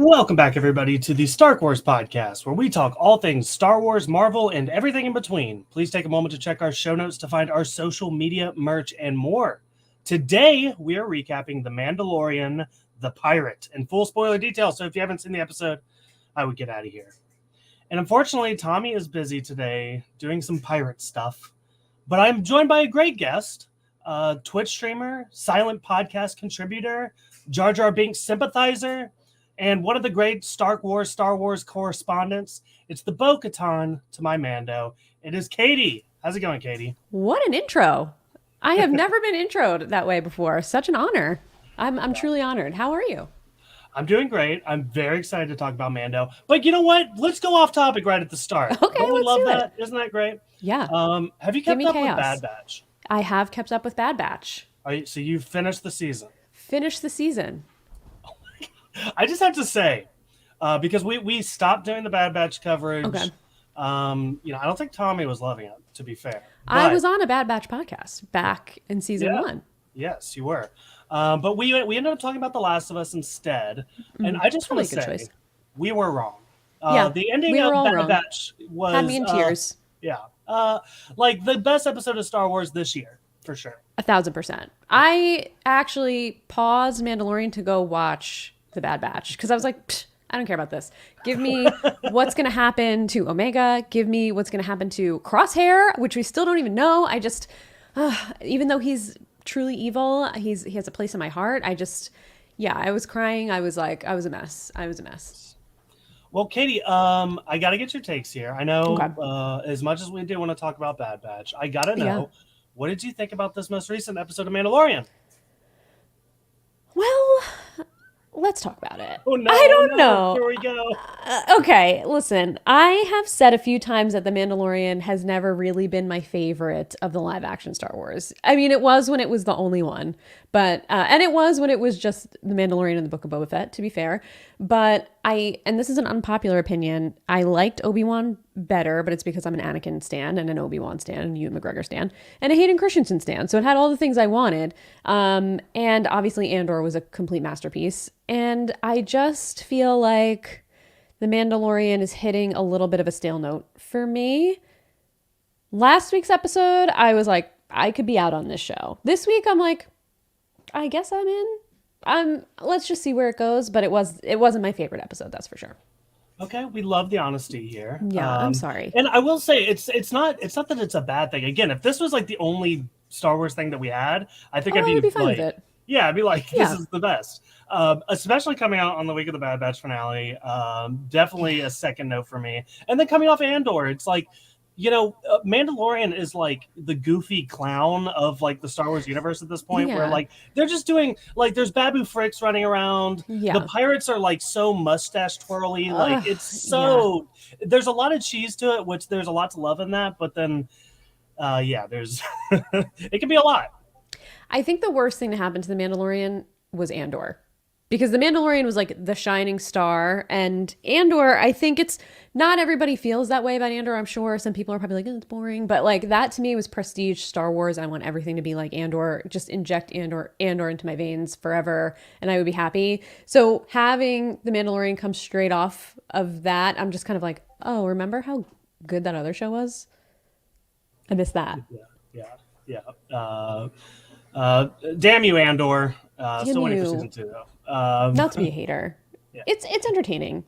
Welcome back, everybody, to the Star Wars podcast, where we talk all things Star Wars, Marvel, and everything in between. Please take a moment to check our show notes to find our social media, merch, and more. Today, we are recapping The Mandalorian The Pirate in full spoiler detail, so if you haven't seen the episode, I would get out of here. And unfortunately, Tommy is busy today doing some pirate stuff, but I'm joined by a great guest, Twitch streamer, silent podcast contributor, Jar Jar Binks sympathizer, and one of the great Star Wars correspondents. It's the Bo-Katan to my Mando. It is Katie. How's it going, Katie? What an intro. I have never been introed that way before. Such an honor. I'm truly honored. How are you? I'm doing great. I'm very excited to talk about Mando. But you know what? Let's go off topic right at the start. Okay, Don't we let's love do that? it. Isn't that great? Yeah. Have you kept up with chaos. Bad Batch? I have kept up with Bad Batch. So you've finished the season? Finished the season. I just have to say, because we stopped doing the Bad Batch coverage. Okay. I don't think Tommy was loving it, to be fair. I was on a Bad Batch podcast back in season 1. Yes, you were. But we ended up talking about The Last of Us instead. And I just want to say, we were wrong. The ending of Bad Batch was... Had me in tears. Like the best episode of Star Wars this year, for sure. 1,000%. I actually paused Mandalorian to go watch the Bad Batch because I was like, I don't care about this. Give me what's going to happen to Omega. Give me what's going to happen to Crosshair, which we still don't even know. I just, even though he's truly evil, he has a place in my heart. I was crying. I was like, I was a mess. Well, Katie, I got to get your takes here. I know as much as we do want to talk about Bad Batch, I got to know, what did you think about this most recent episode of Mandalorian? Well, let's talk about it. Oh, no, I don't know. Here we go. Okay, listen. I have said a few times that The Mandalorian has never really been my favorite of the live-action Star Wars. I mean, it was when it was the only one, but and it was when it was just The Mandalorian and the Book of Boba Fett, to be fair. But and this is an unpopular opinion, I liked Obi-Wan better, but it's because I'm an Anakin stan and an Obi-Wan stan and Ewan McGregor stan and a Hayden Christensen stan. So it had all the things I wanted. And obviously Andor was a complete masterpiece. And I just feel like The Mandalorian is hitting a little bit of a stale note for me. Last week's episode, I was like, I could be out on this show. This week, I'm like, I guess I'm in. Let's just see where it goes. But it wasn't my favorite episode, that's for sure. Okay, we love the honesty here. Yeah, I'm sorry. And I will say, it's not that it's a bad thing. Again, if this was like the only Star Wars thing that we had, I think I'd be fine with it. Yeah, I'd be like, this is the best. Especially coming out on the week of the Bad Batch finale. Definitely a second note for me. And then coming off Andor, it's like, Mandalorian is like the goofy clown of like the Star Wars universe at this point, where like they're just doing like there's Babu Fricks running around. The pirates are like so mustache twirly, like it's so there's a lot of cheese to it, which there's a lot to love in that, but then there's it can be a lot. I think the worst thing to happen to The Mandalorian was Andor. Because The Mandalorian was like the shining star, and Andor, I think it's not everybody feels that way about Andor. I'm sure some people are probably like, it's boring, but like that to me was prestige Star Wars. I want everything to be like Andor. Just inject Andor into my veins forever, and I would be happy. So having The Mandalorian come straight off of that, I'm just kind of like, oh, remember how good that other show was? I miss that. Damn you, Andor. Still waiting for season 2 though. Not to be a hater. It's entertaining.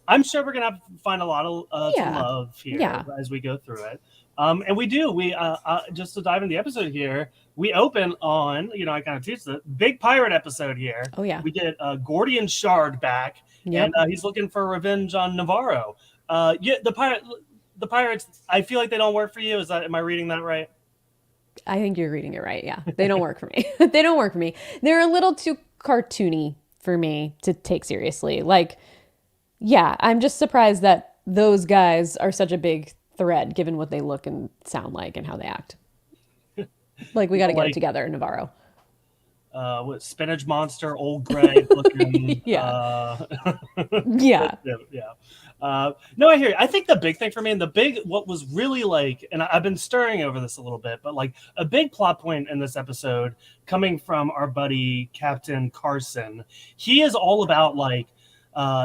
I'm sure we're gonna have to find a lot of to love here as we go through it. And we do. We just to dive into the episode here, we open on, I kind of teased it, big pirate episode here. Oh yeah. We get Gordian Shard back, and he's looking for revenge on Navarro. The pirates, I feel like they don't work for you. Am I reading that right? I think you're reading it right. Yeah. They don't work for me. They're a little too cartoony for me to take seriously. Like, I'm just surprised that those guys are such a big thread given what they look and sound like and how they act. Like, we got to get it together, Navarro. What, spinach monster, old gray looking. No, I hear you. I think the big thing for me, and what was really like, and I've been stirring over this a little bit, but like a big plot point in this episode coming from our buddy Captain Carson. He is all about like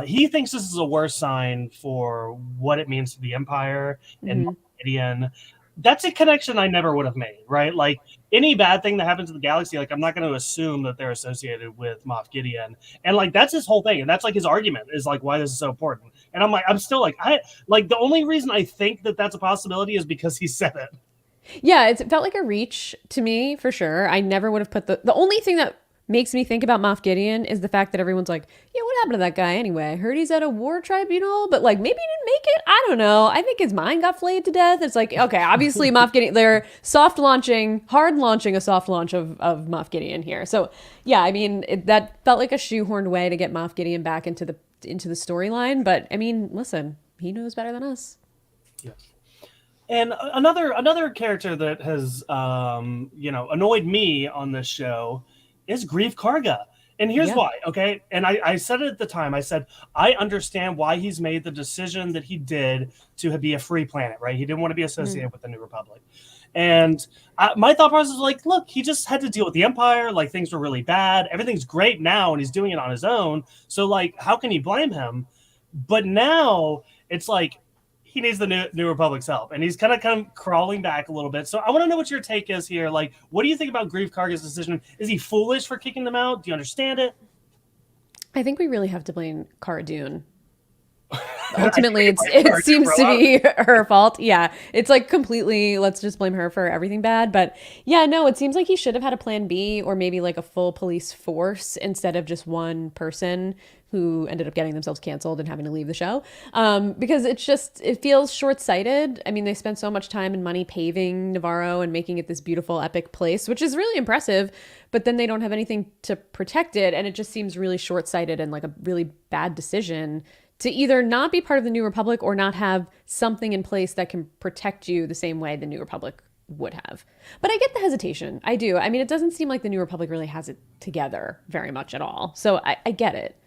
he thinks this is a worse sign for what it means to the Empire and Hmm. Gideon. That's a connection I never would have made, right? Like any bad thing that happens in the galaxy, like I'm not going to assume that they're associated with Moff Gideon, and like that's his whole thing, and that's like his argument is like why this is so important. And I'm like, I'm still like, I like the only reason I think that that's a possibility is because he said it. Yeah, it felt like a reach to me for sure. I never would have put the only thing that makes me think about Moff Gideon is the fact that everyone's like, yeah, what happened to that guy anyway? I heard he's at a war tribunal, but like maybe he didn't make it. I don't know. I think his mind got flayed to death. It's like, okay, obviously Moff Gideon, they're hard launching a soft launch of Moff Gideon here. So yeah, I mean, that felt like a shoehorned way to get Moff Gideon back into the storyline. But I mean, listen, he knows better than us. Yes. And another character that has annoyed me on this show is Grief Karga. And here's Yeah. why, okay? And I said it at the time. I said, I understand why he's made the decision that he did to be a free planet, right? He didn't want to be associated with the New Republic. And my thought process was like, look, he just had to deal with the Empire. Like, things were really bad. Everything's great now, and he's doing it on his own. So, like, how can you blame him? But now it's like, he needs the New Republic's help, and he's kind of crawling back a little bit. So I want to know what your take is here. Like, what do you think about Grief Karga's decision? Is he foolish for kicking them out? Do you understand it? I think we really have to blame Cara Dune. I think Ultimately, we it's might it argue for seems a to lot. be her fault. Yeah, it's like completely, let's just blame her for everything bad. But yeah, no, it seems like he should have had a plan B, or maybe like a full police force instead of just one person who ended up getting themselves canceled and having to leave the show. Because it feels short-sighted. I mean, they spent so much time and money paving Navarro and making it this beautiful epic place, which is really impressive, but then they don't have anything to protect it, and it just seems really short-sighted and like a really bad decision to either not be part of the New Republic or not have something in place that can protect you the same way the New Republic would have. But I get the hesitation. I do. I mean, it doesn't seem like the New Republic really has it together very much at all. So I get it.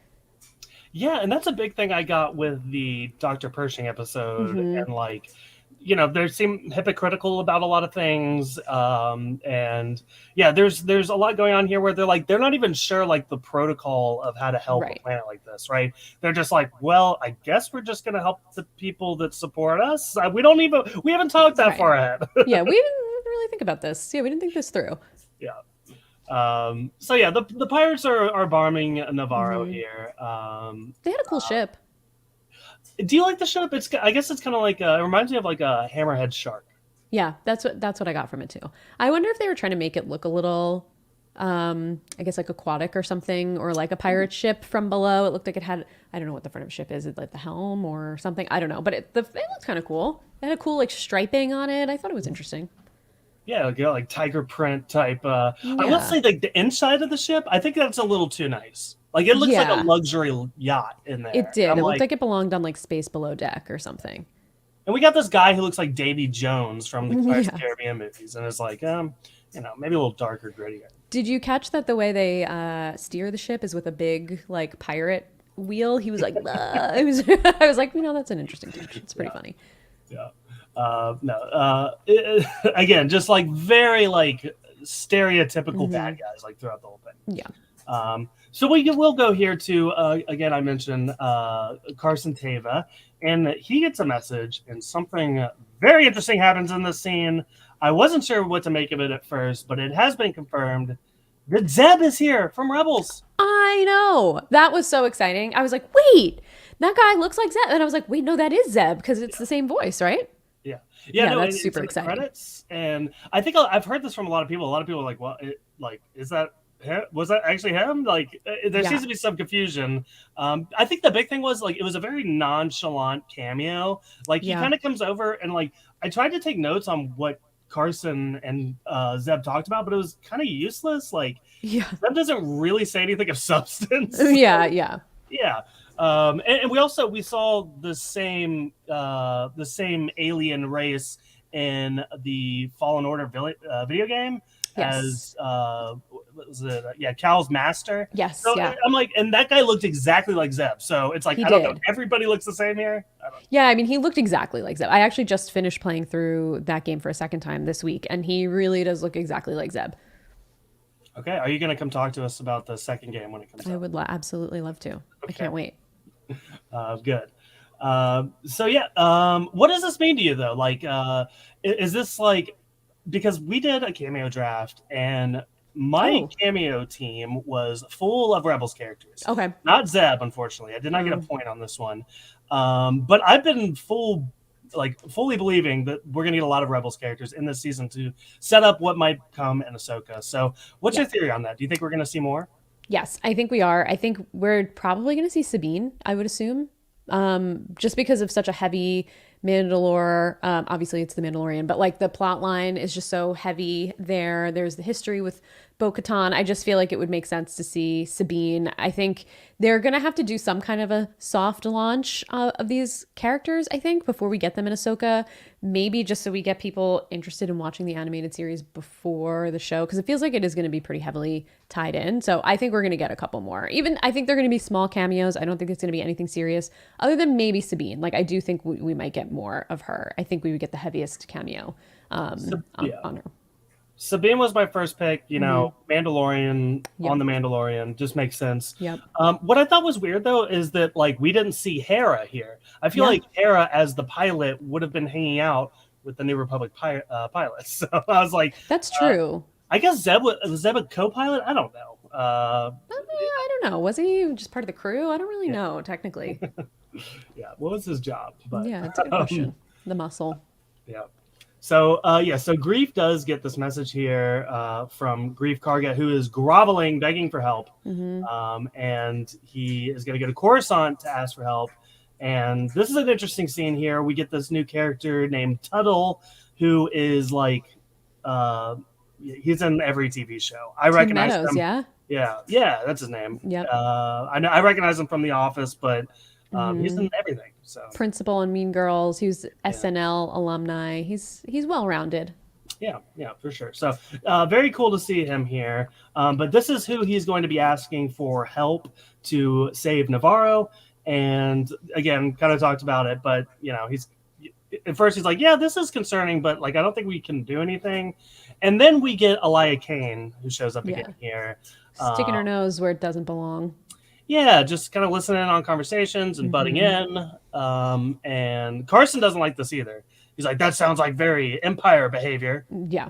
Yeah, and that's a big thing I got with the Dr. Pershing episode, Hmm. and like, they seem hypocritical about a lot of things, and yeah, there's a lot going on here where they're not even sure like the protocol of how to help a Right. planet like this, right? They're just like, well, I guess we're just gonna help the people that support us. We haven't talked that Right. far ahead. Yeah, we didn't really think about this. Yeah, we didn't think this through. Yeah. So yeah, the pirates are bombing Navarro Hmm. here. They had a cool ship. Do you like the ship? I guess it's kind of like it reminds me of like a hammerhead shark. Yeah, that's what I got from it too. I wonder if they were trying to make it look a little I guess like aquatic or something, or like a pirate ship from below. It looked like it had, I don't know what the front of a ship is. It like the helm or something. I don't know, but it looked kind of cool. It had a cool like striping on it. I thought it was interesting. Yeah, like tiger print type. I will Yeah. say like the inside of the ship, I think that's a little too nice. Like it looks like a Yeah, luxury yacht in it there. And did. I'm It looked like, like it belonged on like Space Below Deck or something. and we got this guy who looks like Davy Jones from the Pirates of the Yeah. Caribbean movies, and it's like, maybe a little darker, grittier. Did you catch that the way they steer the ship is with a big like pirate wheel? He was like, it was. I was like, that's an interesting touch. It's pretty Yeah, funny. yeah. No. Again, just like very like stereotypical bad Hmm. guys like throughout the whole thing. Yeah. So we will go here to again. I mentioned Carson Teva, and he gets a message, and something very interesting happens in this scene. I wasn't sure what to make of it at first, but it has been confirmed that Zeb is here from Rebels. I know. That was so exciting. I was like, wait, that guy looks like Zeb. And I was like, wait, no, that is Zeb because it's the same voice, right? Yeah, yeah, Yeah, no, that's it's super in the exciting. credits, and I think I've heard this from a lot of people. A lot of people are like, "Well, is that him? Was that actually him?" Like, there seems Yeah. to be some confusion. I think the big thing was like it was a very nonchalant cameo. Like he Yeah. kind of comes over and like I tried to take notes on what Carson and Zeb talked about, but it was kind of useless. Like Yeah. Zeb doesn't really say anything of substance. Yeah. Yeah. Yeah. And we saw the same alien race in the Fallen Order video game Yes. as what was it? Yeah, Cal's master. Yes. So Yeah. I'm like, and that guy looked exactly like Zeb. So it's like He I don't know, did. everybody looks the same here. I don't Yeah. I mean, he looked exactly like Zeb. I actually just finished playing through that game for a second time this week, and he really does look exactly like Zeb. Okay, are you gonna come talk to us about the second game when it comes I out? would absolutely love to. I Okay. can't wait. Good. So yeah, what does this mean to you though? Like, is this like because we did a cameo draft and my Oh, cameo team was full of Rebels characters. okay. Not Zeb, unfortunately. I did not get a Oh, point on this one. But I've been fully believing that we're going to get a lot of Rebels characters in this season to set up what might come in Ahsoka. So, what's yeah. your theory on that? Do you think we're going to see more? Yes, I think we are. I think we're probably going to see Sabine, I would assume, just because of such a heavy Mandalore. Obviously, it's the Mandalorian, but like the plot line is just so heavy there. There's the history with Bo Katan. I just feel like it would make sense to see Sabine. I think they're going to have to do some kind of a soft launch of these characters, I think, before we get them in Ahsoka. Maybe just so we get people interested in watching the animated series before the show, because it feels like it is going to be pretty heavily tied in. So I think we're going to get a couple more. Even I think they're going to be small cameos. I don't think it's going to be anything serious other than maybe Sabine. Like I do think we might get more of her. I think we would get the heaviest cameo Yeah. on her. Sabine was my first pick. Mm-hmm. Mandalorian Yep. on the Mandalorian just makes sense. Yep. What I thought was weird though is that like we didn't see Hera here. I feel Yeah. like Hera as the pilot would have been hanging out with the New Republic pilots. So I was like, That's uh, true. I guess was Zeb a co-pilot? I don't know. I don't know. Was he just part of the crew? I don't really Yeah, know technically. yeah. What was his job? But Yeah, it's a good um, question. The muscle. yeah. So Grief does get this message here from Grief Karga, who is groveling, begging for help, Mm-hmm. and he is going to go to Coruscant to ask for help. And this is an interesting scene here. We get this new character named Tuttle, who is like, uh, he's in every TV show. I Tim recognize Meadows. him. Yeah. Yeah, that's his name. Yep. I know I recognize him from The Office, but he's Mm-hmm. in everything. So Principal on Mean Girls. He was yeah. SNL alumni. He's well rounded. Yeah, for sure. So very cool to see him here. But this is who he's going to be asking for help to save Navarro. And again, kind of talked about it, but he's at first he's like, yeah, this is concerning, but like I don't think we can do anything. And then we get Elia Kane who shows up Yeah. again here. Sticking her Um, nose where it doesn't belong. yeah, just kind of listening on conversations and butting Mm-hmm. in. And Carson doesn't like this either. He's like, that sounds like very Empire behavior. Yeah.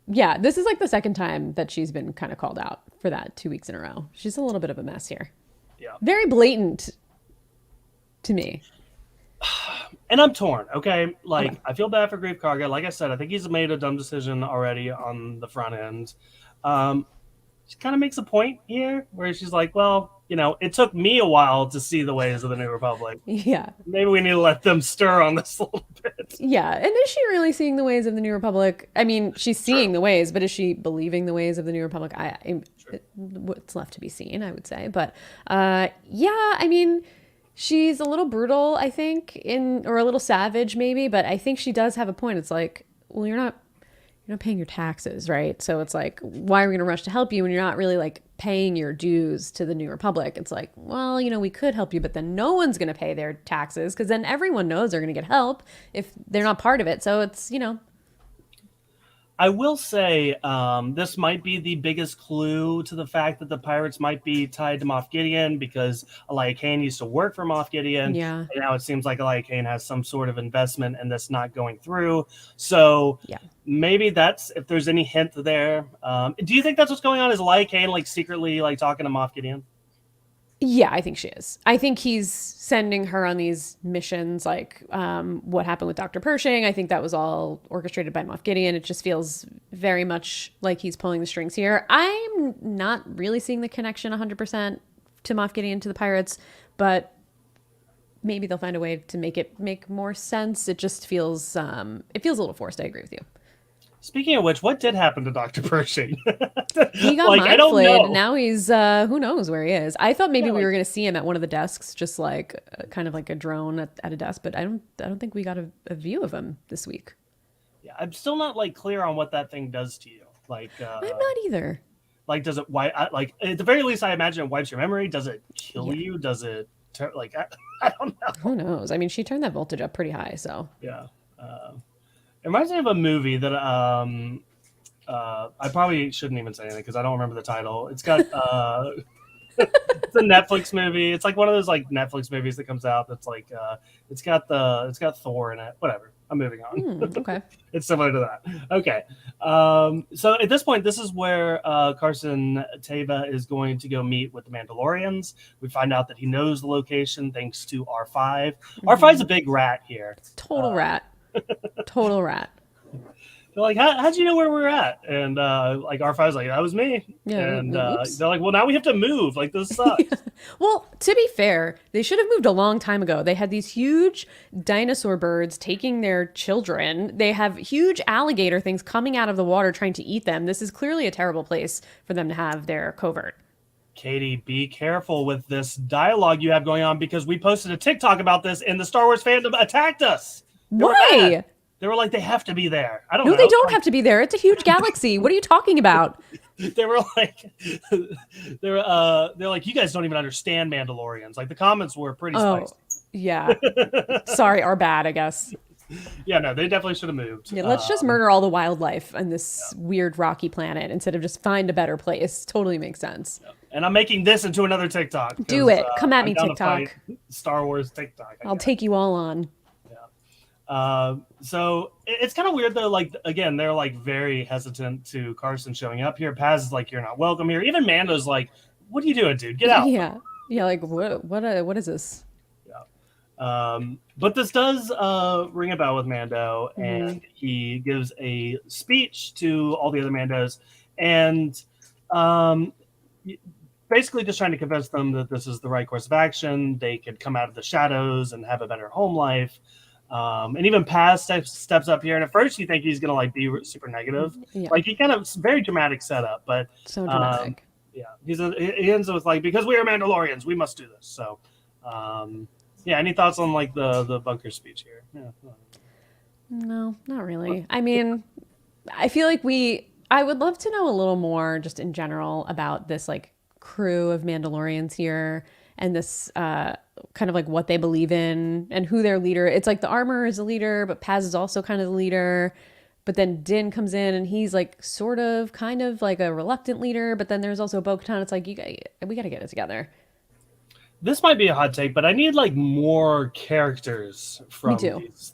Yeah. This is like the second time that she's been kind of called out for that 2 weeks in a row. She's a little bit of a mess here. Yeah. Very blatant to me. And I'm torn, okay? Like, Okay. I feel bad for Grief Karga. Like I said, I think he's made a dumb decision already on the front end. Um, she kind of makes a point here where she's like, well, it took me a while to see the ways of the New Republic. Yeah. Maybe we need to let them stir on this a little bit. Yeah. And is she really seeing the ways of the New Republic? I mean, she's seeing True. the ways, but is she believing the ways of the New Republic? True. What's left to be seen, I would say. But yeah, I mean, she's a little brutal, I think, or a little savage maybe, but I think she does have a point. It's like, well, you're not paying your taxes, right? So it's like, why are we going to rush to help you when you're not really like paying your dues to the New Republic? It's like, well, we could help you, but then no one's going to pay their taxes because then everyone knows they're going to get help if they're not part of it. So it's. I will say this might be the biggest clue to the fact that the pirates might be tied to Moff Gideon because Elia Kane used to work for Moff Gideon. Yeah. And now it seems like Elia Kane has some sort of investment and that's not going through. So Yeah. maybe that's if there's any hint there. Do you think that's what's going on? Is Elia Kane like secretly like talking to Moff Gideon? Yeah, I think she is. I think he's sending her on these missions, like what happened with Dr. Pershing. I think that was all orchestrated by Moff Gideon. It just feels very much like he's pulling the strings here. I'm not really seeing the connection 100% to Moff Gideon to the pirates, but maybe they'll find a way to make it make more sense. It just feels a little forced. I agree with you. Speaking of which, what did happen to Dr. Pershing? He got like I mind don't flayed. know. Now he's who knows where he is. I thought maybe Yeah, we like, were going to see him at one of the desks, just like kind of like a drone at a desk. But I don't think we got a view of him this week. yeah, I'm still not like clear on what that thing does to you. I'm not either. Like does it like at the very least I imagine it wipes your memory. Does it kill Yeah. you? Does it like I don't know. Who knows? I mean, she turned that voltage up pretty high. So Yeah. It reminds me of a movie that I probably shouldn't even say anything because I don't remember the title. It's got It's a Netflix movie. It's like one of those like Netflix movies that comes out that's like it's got Thor in it. Whatever. I'm moving on. Okay. It's similar to that. Okay. So at this point, this is where Carson Teva is going to go meet with the Mandalorians. We find out that he knows the location thanks to R5. R5's a big rat here. Total rat. Total rat. They're like, how'd you know where we're at? And like R5's like, that was me. Yeah, and they're like, well, now we have to move. Like, this sucks. Well, to be fair, they should have moved a long time ago. They had these huge dinosaur birds taking their children. They have huge alligator things coming out of the water trying to eat them. This is clearly a terrible place for them to have their covert. Katie, be careful with this dialogue you have going on because we posted a TikTok about this and the Star Wars fandom attacked us. Why? They were like, they have to be there. I don't know. No, they don't have to be there. It's a huge galaxy. What are you talking about? They were like, they're like, you guys don't even understand Mandalorians. Like the comments were pretty spicy. Yeah. Sorry, our bad, I guess. Yeah, no, they definitely should have moved. Yeah, let's just murder all the wildlife on this weird rocky planet instead of just find a better place. Totally makes sense. Yeah. And I'm making this into another TikTok. Do it. Come at me, TikTok. Star Wars TikTok. I'll take you all on. So it's kind of weird though. Like again, they're like very hesitant to Carson showing up here. Paz is like, "You're not welcome here." Even Mando's like, "What are you doing, dude? Get out!" Yeah. Like what is this? Yeah. But this does ring a bell with Mando, and he gives a speech to all the other Mandos, and basically just trying to convince them that this is the right course of action. They could come out of the shadows and have a better home life. And even Paz steps up here, and at first you think he's gonna like be super negative, like he kind of very dramatic setup, but so dramatic. He ends with like, because we are Mandalorians, we must do this. So, any thoughts on like the bunker speech here? Yeah. No, not really. I mean, I feel like I would love to know a little more just in general about this like crew of Mandalorians here. And this kind of like what they believe in and who their leader. It's like the armor is a leader, but Paz is also kind of the leader. But then Din comes in and he's like sort of kind of like a reluctant leader. But then there's also Bo-Katan. It's like, we got to get it together. This might be a hot take, but I need like more characters from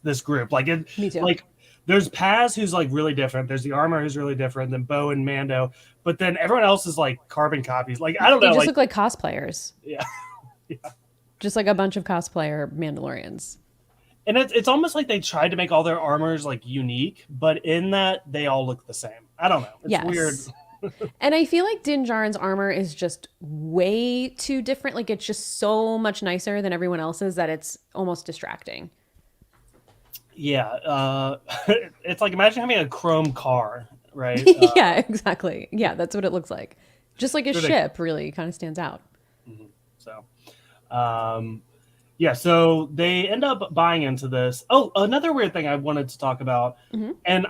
this group. Like Me too. Like there's Paz who's like really different. There's the armor who's really different than Bo and Mando. But then everyone else is like carbon copies. Like I don't know. They just look like cosplayers. Yeah. Just like a bunch of cosplayer Mandalorians. And it's almost like they tried to make all their armors like unique, but in that they all look the same. I don't know. It's weird. And I feel like Din Djarin's armor is just way too different. Like it's just so much nicer than everyone else's that it's almost distracting. Yeah. It's like imagine having a chrome car, right? Yeah, exactly. Yeah, that's what it looks like. Just like a ship really kind of stands out. Mm-hmm. So, so they end up buying into this. Oh, another weird thing I wanted to talk about, and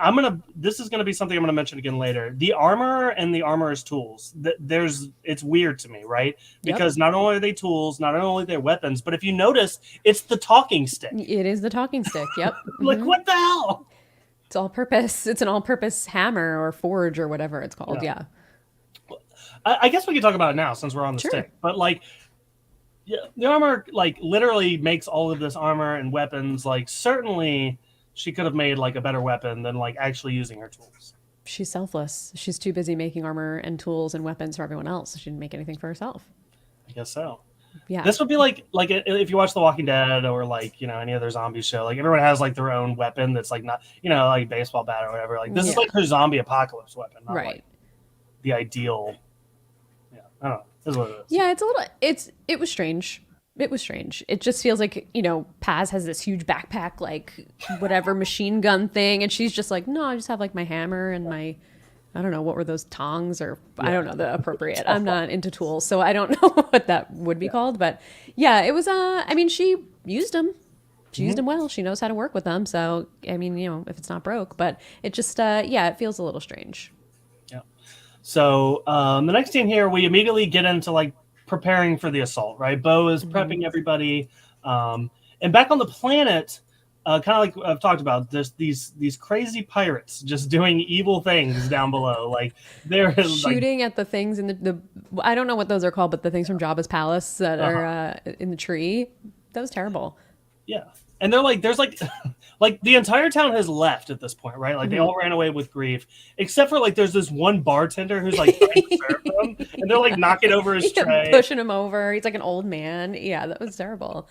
this is gonna be something I'm gonna mention again later. The armor and the armorer's tools. It's weird to me, right? Because not only are they tools, not only are they weapons, but if you notice, it's the talking stick. It is the talking stick. Yep. Like what the hell? It's all purpose. It's an all-purpose hammer or forge or whatever it's called. Yeah. I guess we can talk about it now since we're on the stick. But like. Yeah, the armor like literally makes all of this armor and weapons. Like certainly she could have made like a better weapon than like actually using her tools. She's selfless. She's too busy making armor and tools and weapons for everyone else. She didn't make anything for herself. I guess so. Yeah. This would be like if you watch The Walking Dead or like, any other zombie show, like everyone has like their own weapon that's like not, like baseball bat or whatever. Like this is like her zombie apocalypse weapon, not like the ideal. Yeah, I don't know. Is what it is. Yeah, it was strange. It was strange. It just feels like, Paz has this huge backpack, like whatever machine gun thing. And she's just like, no, I just have like my hammer and my, I don't know, what were those tongs or I don't know the appropriate. I'm not into tools, so I don't know what that would be called. But yeah, it was, she used them. She used them well. She knows how to work with them. So, if it's not broke, but it just, it feels a little strange. So the next scene here, we immediately get into like preparing for the assault, right? Bo is prepping everybody. And back on the planet, kind of like I've talked about, these crazy pirates just doing evil things down below. Like they're shooting at the things in the I don't know what those are called, but the things from Jabba's palace that Uh-huh. are in the tree. That was terrible. Yeah. And they're like, there's like, like the entire town has left at this point, right? Like they Mhm. all ran away with grief, except for like there's this one bartender who's like trying to serve them, and they're like knocking over his Yeah, tray. pushing him over. He's like an old man. Yeah, that was terrible.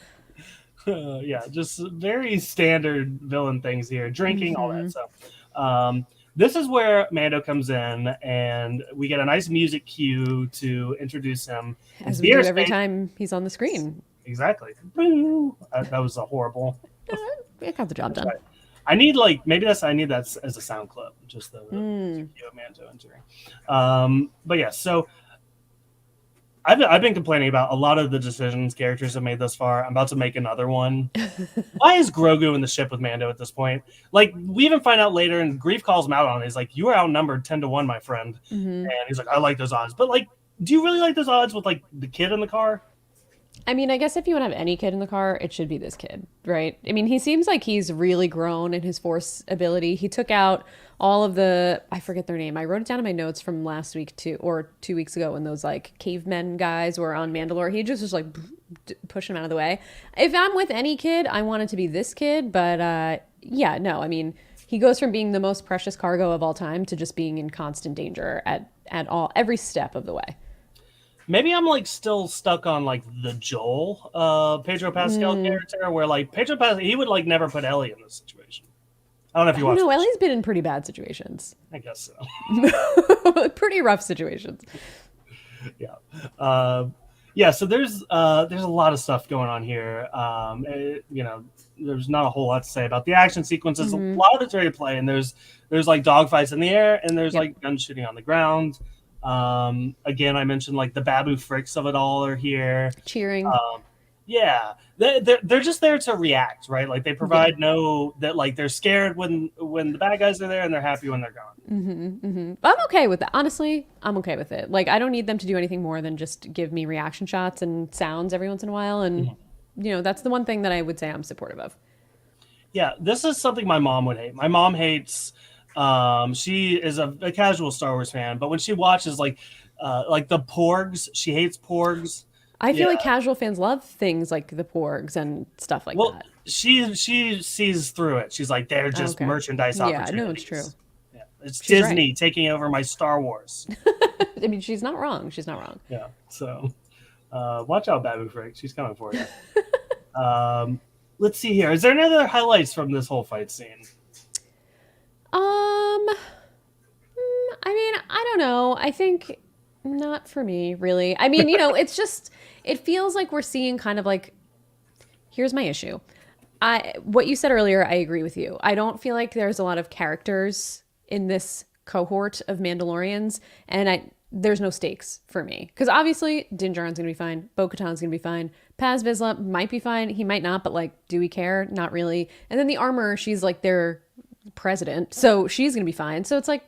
Yeah, just very standard villain things here, drinking, all that Hmm. stuff. This is where Mando comes in, and we get a nice music cue to introduce him. It's As we the do every airspace. time he's on the screen. Exactly. Boo. That was a horrible. It got the job That's done. right. I need like maybe that's I need that as a sound clip, just the music Mm. cue of Mando entering. But yeah, so I've been complaining about a lot of the decisions characters have made thus far. I'm about to make another one. Why is Grogu in the ship with Mando at this point? Like, we even find out later, and Grief calls him out on it. He's like, "You are outnumbered 10-1, my friend." Hmm. And he's like, "I like those odds." But like, do you really like those odds with like the kid in the car? I mean, I guess if you want to have any kid in the car, it should be this kid, right? I mean, he seems like he's really grown in his force ability. He took out all of the, I forget their name. I wrote it down in my notes from last week too, or 2 weeks ago when those like cavemen guys were on Mandalore. He just was like pushing them out of the way. If I'm with any kid, I want it to be this kid. But yeah, no, I mean, he goes from being the most precious cargo of all time to just being in constant danger at all, every step of the way. Maybe I'm like still stuck on like the Joel Pedro Pascal Mm, character, where like Pedro Pascal he would like never put Ellie in this situation. I don't know if I you don't watched know. this. Ellie's been in pretty bad situations. I guess so. Pretty rough situations. Yeah. Yeah, so there's a lot of stuff going on here. There's not a whole lot to say about the action sequences. A Hmm. lot of it's ready to play, and there's like dogfights in the air, and there's Yep. like gun shooting on the ground. Again, I mentioned like the Babu Fricks of it all are here. Cheering. Um, yeah, they're just there to react, right? Like they Yeah. provide no that like they're scared when the bad guys are there, and they're happy when they're gone. I'm okay with it. Honestly, I'm okay with it. Like, I don't need them to do anything more than just give me reaction shots and sounds every once in a while. And, Mhm. that's the one thing that I would say I'm supportive of. Yeah, this is something my mom would hate. My mom hates. She is a casual Star Wars fan, but when she watches like the Porgs, she hates Porgs. I Yeah, feel like casual fans love things like the porgs and stuff like well, that. she sees through it. She's like, they're just Okay. merchandise Yeah, no, it's true. opportunities. Yeah, it's She's right. Disney taking over my Star Wars. I mean, she's not wrong. She's not wrong. Yeah, so watch out, Babu Frick. She's coming for you. Let's see here. Is there any other highlights from this whole fight scene? I mean, I don't know. I think not for me, really. I mean, it's just, it feels like we're seeing kind of like, here's my issue. What you said earlier, I agree with you. I don't feel like there's a lot of characters in this cohort of Mandalorians, and there's no stakes for me because obviously Din Djarin's gonna be fine, Bo-Katan's gonna be fine, Paz Vizsla might be fine, he might not, but like, do we care? Not really. And then the armor, she's like their president, so she's gonna be fine. So it's like,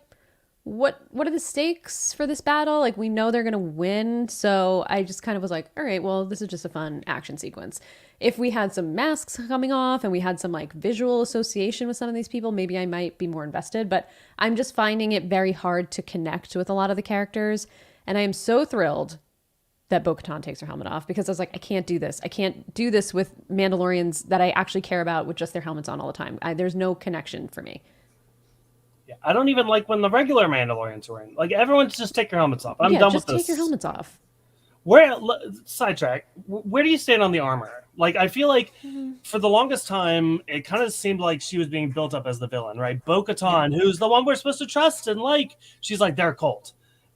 what are the stakes for this battle? Like, we know they're gonna win, so I just kind of was like, all right, well, this is just a fun action sequence. If we had some masks coming off and we had some like visual association with some of these people, maybe I might be more invested, but I'm just finding it very hard to connect with a lot of the characters. And I am so thrilled that Bo-Katan takes her helmet off because I was like, I can't do this. I can't do this with Mandalorians that I actually care about with just their helmets on all the time. There's no connection for me. Yeah, I don't even like when the regular Mandalorians are in. Like everyone's just take your helmets off. I'm Yeah, done with just take your this. helmets off. Where sidetrack? Where do you stand on the armor? Like I feel like for the longest time it kind of seemed like she was being built up as the villain, right? Yeah. Bo-Katan, who's the one we're supposed to trust and like, she's like they're a cult,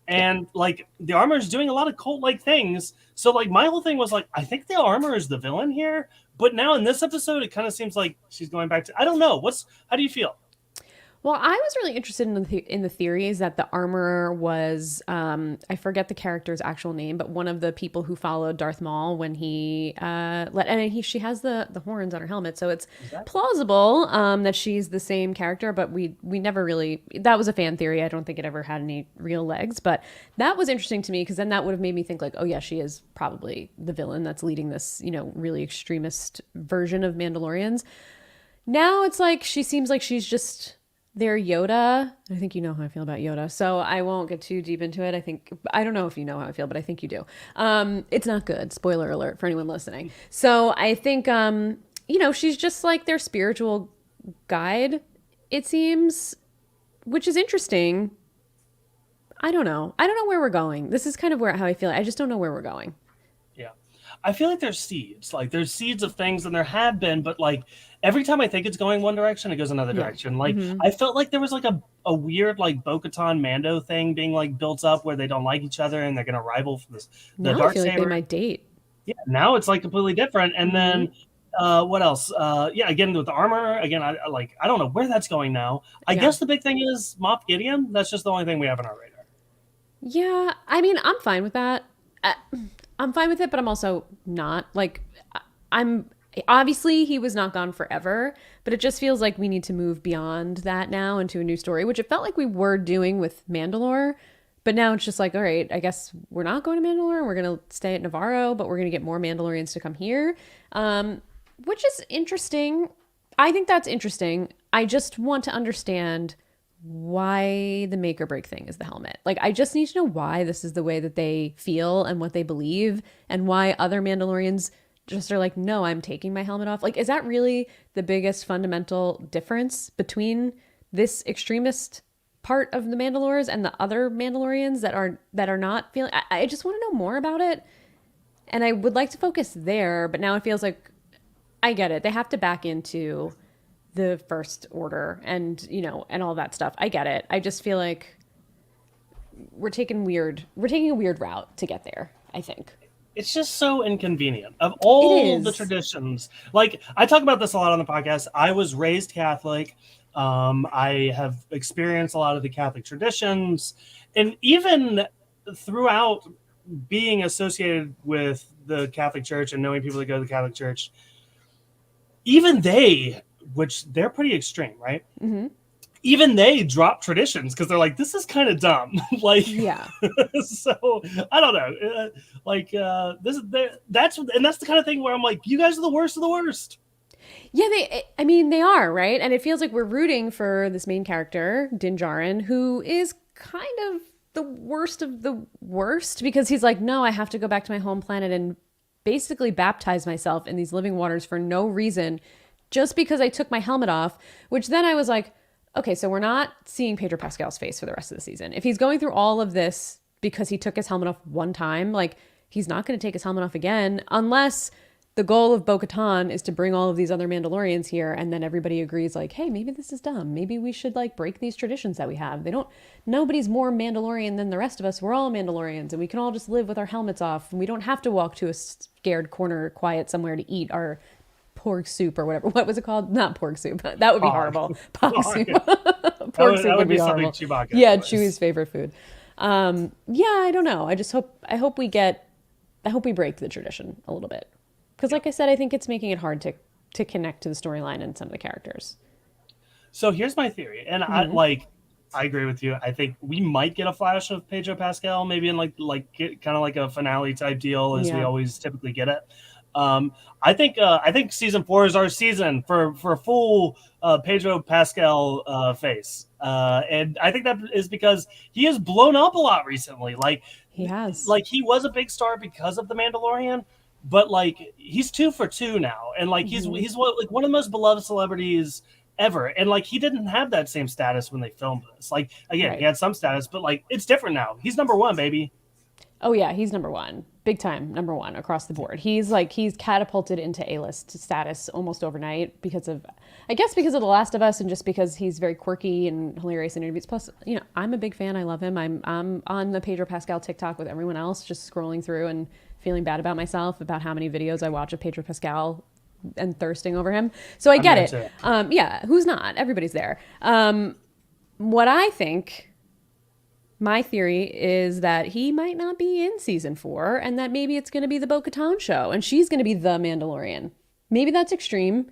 Yeah. and like the armor is doing a lot of cult-like things. So like my whole thing was like, I think the armor is the villain here, but now in this episode it kind of seems like she's going back to I don't know. How do you feel? Well, I was really interested in the theories that the armorer was I forget the character's actual name, but one of the people who followed Darth Maul when he she has the horns on her helmet, so it's Exactly. plausible that she's the same character, but we never really, that was a fan theory. I don't think it ever had any real legs, but that was interesting to me because then that would have made me think like, oh yeah, she is probably the villain that's leading this, really extremist version of Mandalorians. Now it's like she seems like she's just They're Yoda. I think you know how I feel about Yoda, so I won't get too deep into it. I don't know if you know how I feel, but I think you do. It's not good. Spoiler alert for anyone listening. So I think, she's just like their spiritual guide, it seems, which is interesting. I don't know. I don't know where we're going. This is kind of how I feel. I just don't know where we're going. Yeah. I feel like there's seeds. Like there's seeds of things and there have been, but like every time I think it's going one direction, it goes another Yeah. direction. Like Mm-hmm. I felt like there was like a weird like Bo-Katan Mando thing being like built up where they don't like each other and they're gonna rival for the Now I dark feel like they saber. might date. Yeah, now it's like completely different. And Mm-hmm. then what else? Yeah, again with the armor, again, I don't know where that's going now. I Yeah. guess the big thing is Moff Gideon. That's just the only thing we have on our radar. Yeah, I mean, I'm fine with that. I, I'm fine with it, but I'm also not. Like, I'm obviously he was not gone forever, but it just feels like we need to move beyond that now into a new story, which it felt like we were doing with Mandalore. But now it's just like, all right, I guess we're not going to Mandalore. We're going to stay at Navarro, but we're going to get more Mandalorians to come here, which is interesting. I think that's interesting. I just want to understand why the make or break thing is the helmet. Like, I just need to know why this is the way that they feel and what they believe, and why other Mandalorians just are like, no, I'm taking my helmet off. Like, is that really the biggest fundamental difference between this extremist part of the Mandalores and the other Mandalorians that are not feeling? I just want to know more about it, and I would like to focus there. But now it feels like I get it. They have to back into the first order and all that stuff. I get it. I just feel like we're taking a weird route to get there, I think. It's just so inconvenient. Of It all the is. traditions, like I talk about this a lot on the podcast. I was raised Catholic. I have experienced a lot of the Catholic traditions, and even throughout being associated with the Catholic Church and knowing people that go to the Catholic Church, even they, which they're pretty extreme, right? Hmm. Even they drop traditions because they're like, this is kind of dumb. Like, Yeah. so I don't know. This is that's the kind of thing where I'm like, you guys are the worst of the worst. Yeah, I mean, they are, right? And it feels like we're rooting for this main character, Din Djarin, who is kind of the worst of the worst because he's like, no, I have to go back to my home planet and basically baptize myself in these living waters for no reason, just because I took my helmet off, which then I was like, okay, so we're not seeing Pedro Pascal's face for the rest of the season. If he's going through all of this because he took his helmet off one time, like he's not going to take his helmet off again unless the goal of Bo-Katan is to bring all of these other Mandalorians here, and then everybody agrees like, hey, maybe this is dumb. Maybe we should like break these traditions that we have. Nobody's more Mandalorian than the rest of us. We're all Mandalorians and we can all just live with our helmets off and we don't have to walk to a scared corner quiet somewhere to eat our pork soup or whatever. What was it called? Not pork soup. That would be horrible. Pog soup. Pork soup would be something horrible. Chewbacca. Yeah, Was. Chewie's favorite food. Yeah, I don't know. I hope we break the tradition a little bit. Because like I said, I think it's making it hard to connect to the storyline and some of the characters. So here's my theory, and Mm-hmm. I agree with you. I think we might get a flash of Pedro Pascal, maybe in kind of like a finale type deal, as we Yeah. always typically get it. I think season 4 is our season for full Pedro Pascal face, and I think that is because he has blown up a lot recently. He has. Like he was a big star because of the Mandalorian, but like he's 2 for 2 now, and like Mm-hmm. he's one of the most beloved celebrities ever, and like he didn't have that same status when they filmed this. Like again, he Right. had some status, but like it's different now. He's number one, baby. Oh yeah, he's number one. Big time number one across the board. He's catapulted into A-list status almost overnight because of, I guess because of The Last of Us and just because he's very quirky and hilarious in interviews. Plus, I'm a big fan. I love him. I'm on the Pedro Pascal TikTok with everyone else, just scrolling through and feeling bad about myself about how many videos I watch of Pedro Pascal and thirsting over him. So I I'm get there it. too. Yeah, who's not? Everybody's there. What I think, my theory is that he might not be in season 4 and that maybe it's going to be the Bo-Katan show and she's going to be the Mandalorian. Maybe that's extreme,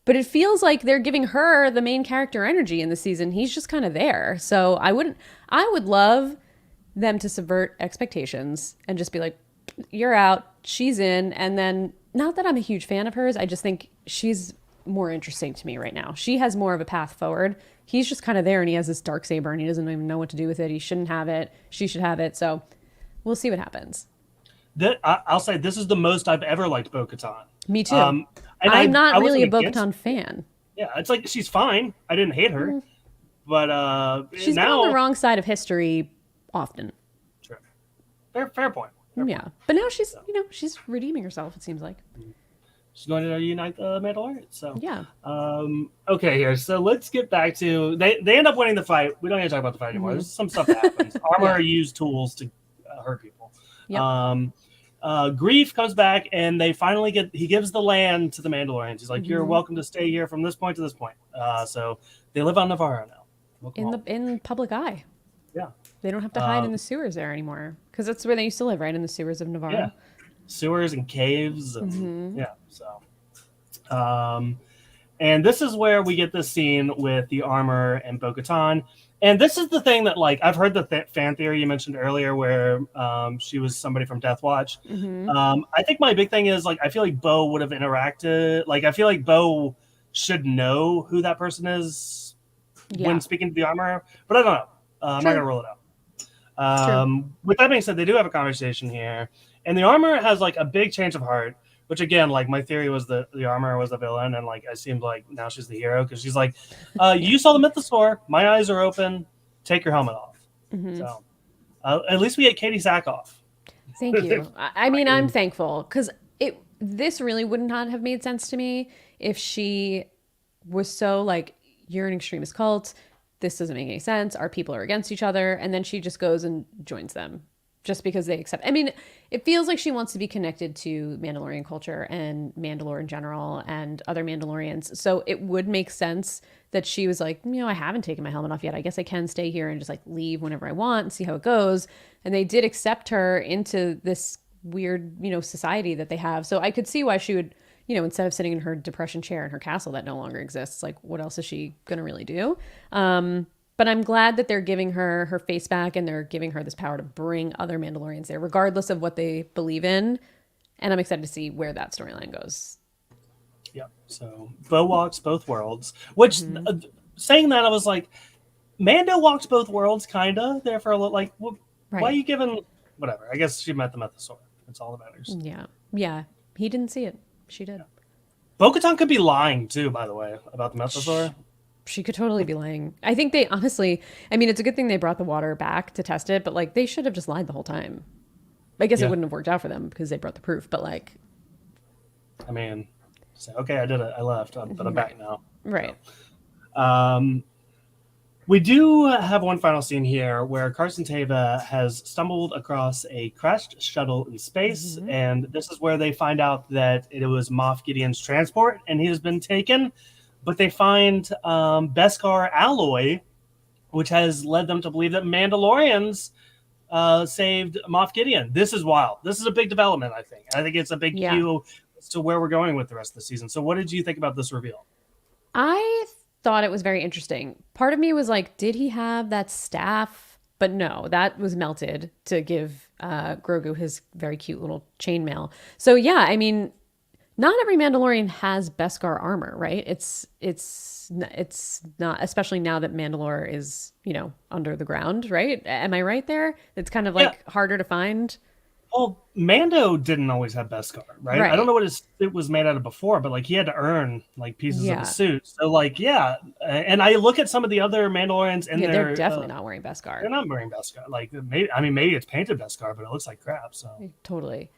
but it feels like they're giving her the main character energy in the season. He's just kind of there. So I would love them to subvert expectations and just be like, you're out, she's in. And then, not that I'm a huge fan of hers, I just think she's more interesting to me right now. She has more of a path forward. he's just kind of there, and he has this dark saber, and he doesn't even know what to do with it. He shouldn't have it. She should have it. So we'll see what happens. I'll say this is the most I've ever liked Bo-Katan. Me too. And I'm not I really a wasn't against. Bo-Katan fan. Yeah, it's like she's fine. I didn't hate her, but She's been on the now wrong side of history often. sure. Fair point. Fair Yeah, point. but now she's she's redeeming herself. It seems like. She's going to unite the Mandalorian. So Yeah. okay, here. So let's get back to they end up winning the fight. We don't need to talk about the fight anymore. There's some stuff that happens. Armor used tools to hurt people. Yep. Grief comes back, and they finally he gives the land to the Mandalorians. He's like, "You're welcome to stay here from this point to this point." So they live on Navarro now. Welcome In public eye. Yeah. They don't have to hide in the sewers there anymore, because that's where they used to live, right, in the sewers of Navarro. Yeah. Sewers and caves. And, yeah. So, and this is where we get this scene with the armor and Bo-Katan. And this is the thing that, like, I've heard the fan theory you mentioned earlier, where she was somebody from Death Watch. I think my big thing is, like, I feel like Bo would have interacted. Like, I feel like Bo should know who that person is when speaking to the armor, but I don't know. I'm not gonna rule it out. With that being said, they do have a conversation here, and the armor has like a big change of heart. Which again, like my theory was that the armor was the villain, and like it seemed like now she's the hero because she's like, "You saw the mythosaur. My eyes are open. Take your helmet off." So at least we get Katie Sackhoff. Thank you. I mean, I'm thankful, because this really would not have made sense to me if she was so like, "You're an extremist cult. This doesn't make any sense. Our people are against each other," and then she just goes and joins them just because they accept. I mean, it feels like she wants to be connected to Mandalorian culture and Mandalore in general and other Mandalorians. So it would make sense that she was like, I haven't taken my helmet off yet. I guess I can stay here and just like leave whenever I want and see how it goes. And they did accept her into this weird, society that they have. So I could see why she would, instead of sitting in her depression chair in her castle that no longer exists, like what else is she going to really do? But I'm glad that they're giving her face back, and they're giving her this power to bring other Mandalorians there, regardless of what they believe in. And I'm excited to see where that storyline goes. Yep. So Bo walks both worlds, which saying that, I was like, Mando walks both worlds, kind of there for a little, like, why are you giving, whatever. I guess she met the mythosaur. That's all that matters. Yeah. Yeah. He didn't see it. She did. Bo-Katan could be lying too, by the way, about the mythosaur. She could totally be lying. I think they honestly, I mean, it's a good thing they brought the water back to test it, but like they should have just lied the whole time. I guess it wouldn't have worked out for them because they brought the proof, but like. I mean, okay, I did it. I left, but I'm back now. Right. We do have one final scene here where Carson Teva has stumbled across a crashed shuttle in space, and this is where they find out that it was Moff Gideon's transport, and he has been taken. But they find Beskar alloy, which has led them to believe that Mandalorians saved Moff Gideon. This is wild. This is a big development, I think. I think it's a big cue as to where we're going with the rest of the season. So what did you think about this reveal? I thought it was very interesting. Part of me was like, did he have that staff? But no, that was melted to give Grogu his very cute little chainmail. So yeah, I mean, not every Mandalorian has Beskar armor, right? It's not, especially now that Mandalore is, under the ground, right? Am I right there? It's kind of like harder to find. Well, Mando didn't always have Beskar, right? I don't know what it was made out of before, but like he had to earn like pieces of the suit. So like, and I look at some of the other Mandalorians, and they're definitely not wearing Beskar. They're not wearing Beskar. Like maybe it's painted Beskar, but it looks like crap. So totally,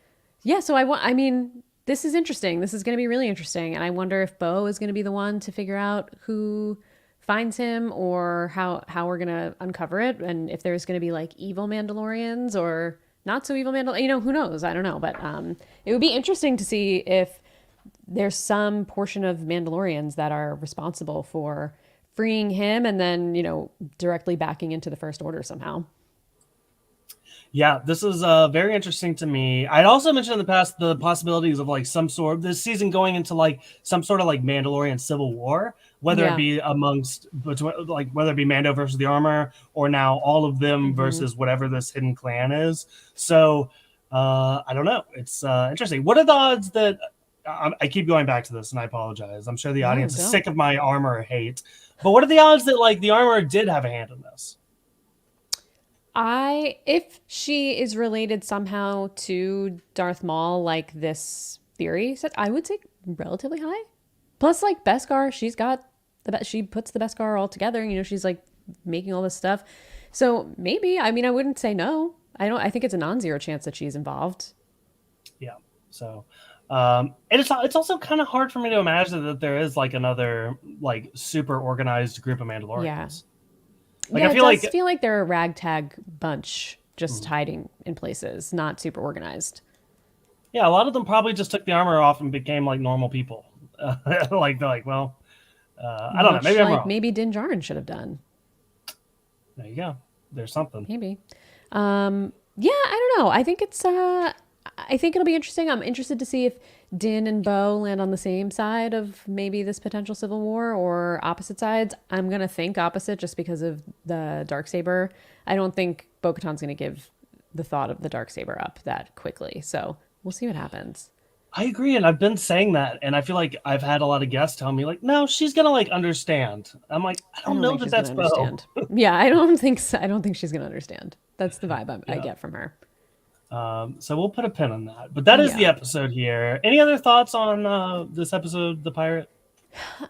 yeah. So I mean, this is interesting. This is going to be really interesting, and I wonder if Bo is going to be the one to figure out who finds him, or how we're going to uncover it, and if there's going to be like evil Mandalorians or not so evil Mandalorian, who knows? I don't know. But it would be interesting to see if there's some portion of Mandalorians that are responsible for freeing him and then, directly backing into the First Order somehow. Yeah, this is very interesting to me. I'd also mentioned in the past the possibilities of like some sort of this season going into like some sort of like Mandalorian civil war, whether it be whether it be Mando versus the armor, or now all of them versus whatever this hidden clan is. So I don't know. It's interesting. What are the odds that I keep going back to this, and I apologize. I'm sure the No, audience is don't. sick of my armor hate. But what are the odds that like the armor did have a hand in this? If she is related somehow to Darth Maul, like this theory said, I would say relatively high. Plus, like Beskar, she's got she puts the Beskar all together. You know, she's like making all this stuff. So maybe, I mean, I wouldn't say no. I think it's a non-zero chance that she's involved. Yeah. So, and it's also kind of hard for me to imagine that there is like another like super organized group of Yeah. Mandalorians. Like Yeah, I it feel does like feel like they're a ragtag bunch just hiding in places, not super organized. yeah, a lot of them probably just took the armor off and became like normal people. Like they're like, well, I don't know. Much Maybe I'm like wrong. maybe Din Djarin should have done. There you go. There's something. Maybe. Yeah, I don't know. I think it'll be interesting. I'm interested to see if Din and Bo land on the same side of maybe this potential civil war or opposite sides. I'm gonna think opposite just because of the Darksaber. I don't think Bo-Katan's gonna give the thought of the Darksaber up that quickly. So we'll see what happens. I agree, and I've been saying that, and I feel like I've had a lot of guests tell me like, no, she's gonna like understand. I'm like, I I don't don't know think that she's gonna that's Bo. understand. Yeah, I don't think so. I don't think she's gonna understand. That's the vibe I Yeah. get from her. So we'll put a pin on that. But that is the Yeah. episode here. Any other thoughts on this episode, The Pirate?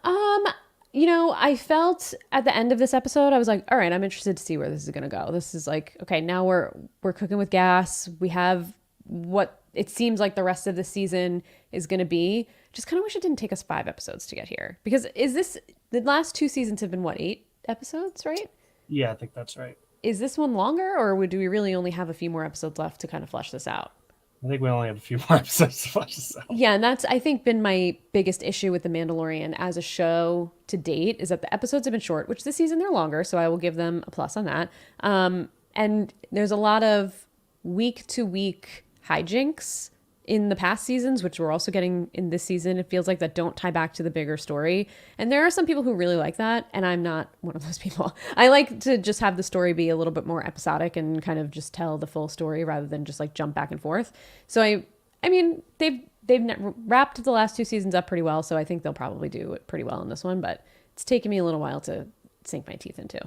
Um, I felt at the end of this episode, I was like, all right, I'm interested to see where this is gonna go. This is like, okay, now we're cooking with gas. We have what it seems like the rest of the season is gonna be. Just kind of wish it didn't take us 5 episodes to get here. Because is this the last 2 seasons have been what, 8 episodes, right? Yeah, I think that's right. Is this one longer, or do we really only have a few more episodes left to kind of flesh this out? I think we only have a few more episodes to flesh this out. Yeah, and that's I think been my biggest issue with The Mandalorian as a show to date is that the episodes have been short, which this season they're longer, so I will give them a plus on that. And there's a lot of week to week hijinks in the past seasons, which we're also getting in this season. It feels like that don't tie back to the bigger story. And there are some people who really like that, and I'm not one of those people. I like to just have the story be a little bit more episodic and kind of just tell the full story rather than just like jump back and forth. So I mean, they've wrapped the last 2 seasons up pretty well, so I think they'll probably do it pretty well in this one, but it's taken me a little while to sink my teeth into.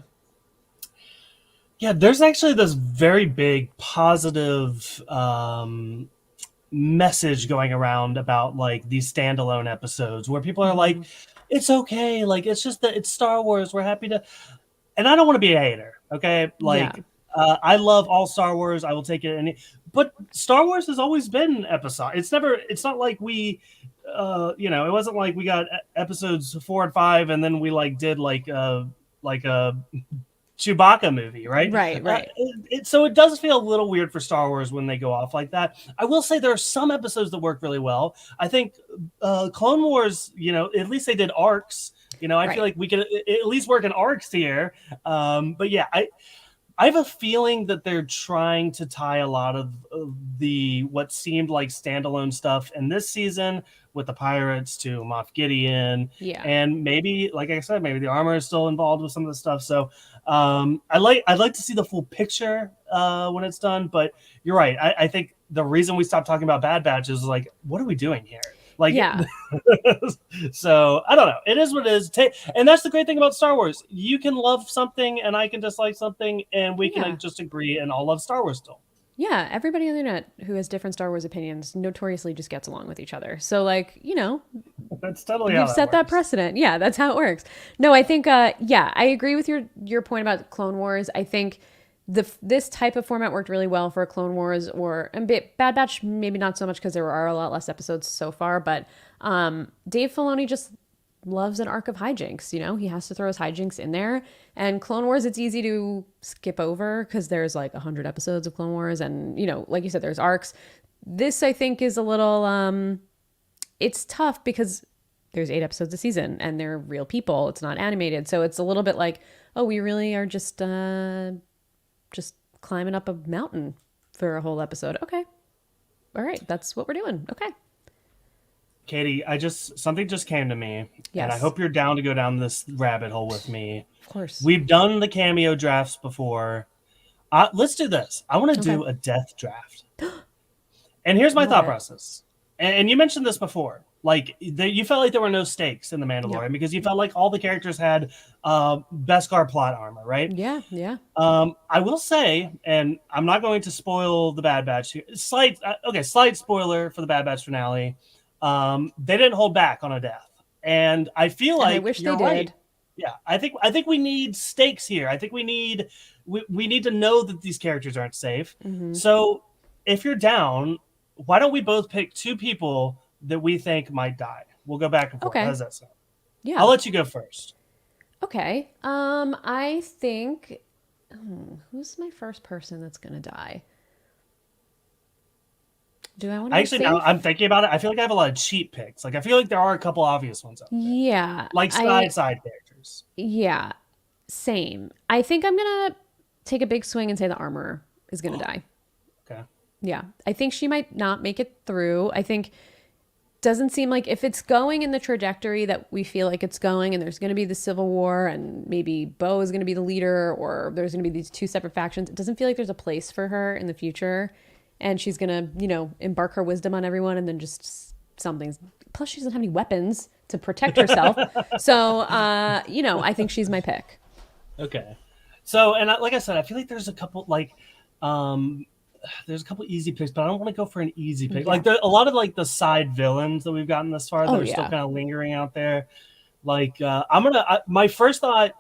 Yeah, there's actually this very big positive message going around about like these standalone episodes where people are like, it's okay, like it's just that it's Star Wars. We're happy to, and I don't want to be a hater, okay? Yeah. Like, I love all Star Wars. I will take it, but Star Wars has always been episode. It's never. It's not like we, it wasn't like we got episodes 4 and 5, and then we like did like a Chewbacca movie, right? Right. So it does feel a little weird for Star Wars when they go off like that. I will say there are some episodes that work really well. I think Clone Wars, at least they did arcs. I feel like we could at least work in arcs here. But yeah, I have a feeling that they're trying to tie a lot of the what seemed like standalone stuff in this season with the pirates to Moff Gideon. Yeah. And maybe, like I said, maybe the armor is still involved with some of the stuff. So I'd like to see the full picture when it's done. But you're right. I think the reason we stopped talking about Bad Batch is like, what are we doing here? Like, Yeah. So I don't know. It is what it is. And that's the great thing about Star Wars. You can love something and I can dislike something and we can just agree and all love Star Wars still. Yeah, everybody on the internet who has different Star Wars opinions notoriously just gets along with each other. So, like, That's totally how you've set that precedent. Yeah, that's how it works. No, I think, I agree with your point about Clone Wars. I think this type of format worked really well for Clone Wars or Bad Batch, maybe not so much because there are a lot less episodes so far. But Dave Filoni just loves an arc of hijinks. He has to throw his hijinks in there. And Clone Wars, it's easy to skip over because there's like 100 episodes of Clone Wars, and like you said, there's arcs. This I think is a little it's tough because there's 8 episodes a season and they're real people. It's not animated, so it's a little bit like, oh, we really are just climbing up a mountain for a whole episode. Okay, all right, that's what we're doing. Okay. Katie, something just came to me, and I Yes. hope you're down to go down this rabbit hole with me. Of course. We've done the cameo drafts before. Let's do this. I want to do a death draft. And here's my thought process. And you mentioned this before. You felt like there were no stakes in the Mandalorian because you felt like all the characters had Beskar plot armor, right? Yeah, yeah. I will say, and I'm not going to spoil the Bad Batch here. Slight spoiler for the Bad Batch finale. They didn't hold back on a death, and I feel And like I wish you're they right. did. Yeah, I think we need stakes here. I think we need to know that these characters aren't safe. Mm-hmm. So if you're down, why don't we both pick two people that we think might die? We'll go back and forth. How Okay. does that sound? I'll Yeah. let you go first. Okay. I think who's my first person that's gonna die? Do I want to be Actually, now I'm safe? thinking about it. I feel like I have a lot of cheap picks. Like I feel like there are a couple obvious ones out there, Yeah. like side characters. Yeah. Same. I think I'm gonna take a big swing and say the armor is gonna die. Okay. Yeah. I think she might not make it through. I think doesn't seem like if it's going in the trajectory that we feel like it's going and there's going to be the civil war and maybe Bo is going to be the leader or there's going to be these two separate factions, it doesn't feel like there's a place for her in the future and she's going to, embark her wisdom on everyone and then just something's plus she doesn't have any weapons to protect herself. So, I think she's my pick. Okay. So, and like I said, I feel like there's a couple easy picks, but I don't want to go for an easy pick. Yeah. Like a lot of like the side villains that we've gotten this far, that are still Yeah. kind of lingering out there. Like my first thought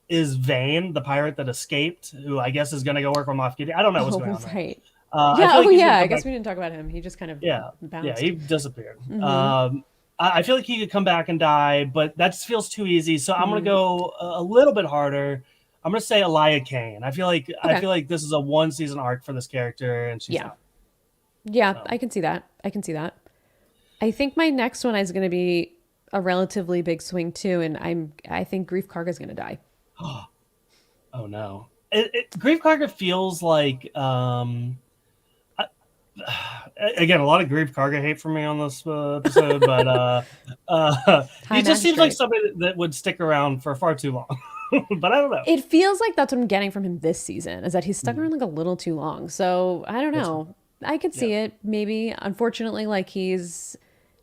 is Vane, the pirate that escaped, who I guess is gonna go work on Moff Gideon. I don't know what's going on there. Right. I Yeah. feel like he's gonna I come guess back. we didn't talk about him. He just kind of Yeah, bounced. he disappeared. Mhm. I feel like he could come back and die, but that just feels too easy. So I'm gonna go a little bit harder. I'm gonna say Elia Kane. I feel like this is a 1-season arc for this character, and she's out. Yeah, So. I can see that. I think my next one is going to be a relatively big swing too, and I think Grief Karga is going to die. Oh no, Grief Karga feels like again, a lot of Grief Karga hate for me on this episode, but he just seems like somebody that would stick around for far too long. But I don't know. It feels like that's what I'm getting from him this season, is that he's stuck around like a little too long. So I don't know. I could see it. Maybe, unfortunately, like he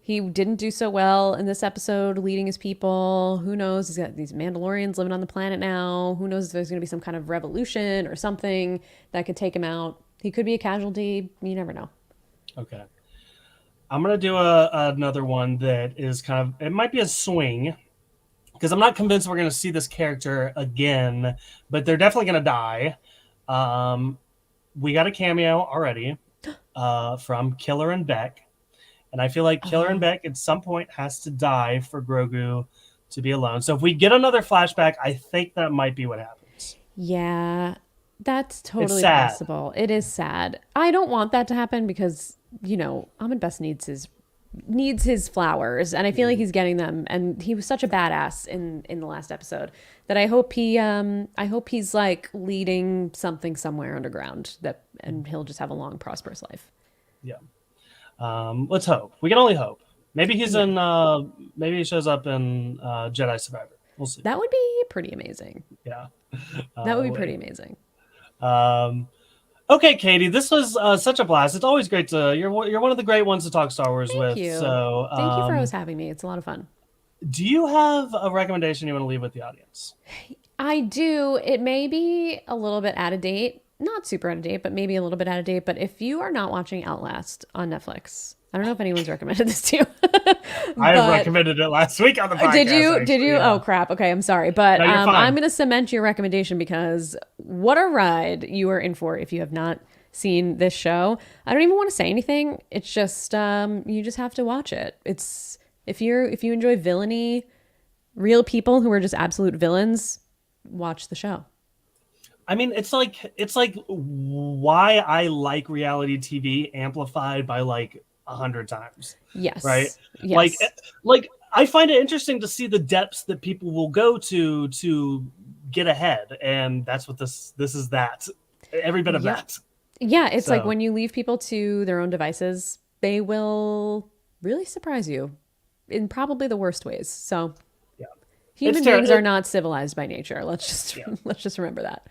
didn't do so well in this episode leading his people. Who knows? He's got these Mandalorians living on the planet now. Who knows if there's going to be some kind of revolution or something that could take him out. He could be a casualty. You never know. Okay. I'm going to do another one that is it might be a swing, because I'm not convinced we're going to see this character again, but they're definitely going to die. We got a cameo already from Killer and Beck. And I feel like Killer and Beck at some point has to die for Grogu to be alone. So if we get another flashback, I think that might be what happens. Yeah, that's totally sad. possible. It is sad. I don't want that to happen because, Ahmed Best needs his flowers, and I feel like he's getting them. And he was such a badass in the last episode that I hope he's like leading something somewhere underground and he'll just have a long, prosperous life. Yeah. Let's hope. We can only hope. Maybe he's in. Maybe he shows up in Jedi Survivor. We'll see. That would be pretty amazing. Yeah. That would be pretty amazing. Okay, Katie, this was such a blast. It's always great you're one of the great ones to talk Star Wars with. Thank you. So Thank you for always having me. It's a lot of fun. Do you have a recommendation you want to leave with the audience? I do. It may be a little bit out of date. Not super out of date, but maybe a little bit out of date. But if you are not watching Outlast on Netflix, I don't know if anyone's recommended this to you. I recommended it last week on the podcast. Did you? Actually. Did you? Yeah. Oh, crap. Okay, I'm sorry. But No, you're fine. I'm going to cement your recommendation because what a ride you are in for if you have not seen this show. I don't even want to say anything. It's just you just have to watch it. It's if you enjoy villainy, real people who are just absolute villains, watch the show. I mean, it's like why I like reality TV amplified by like 100 times. Yes. Right. Yes. Like I find it interesting to see the depths that people will go to get ahead, and that's what this is. That every bit of that. Yeah, it's like when you leave people to their own devices, they will really surprise you in probably the worst ways. So, human beings are not civilized by nature. Let's just remember that.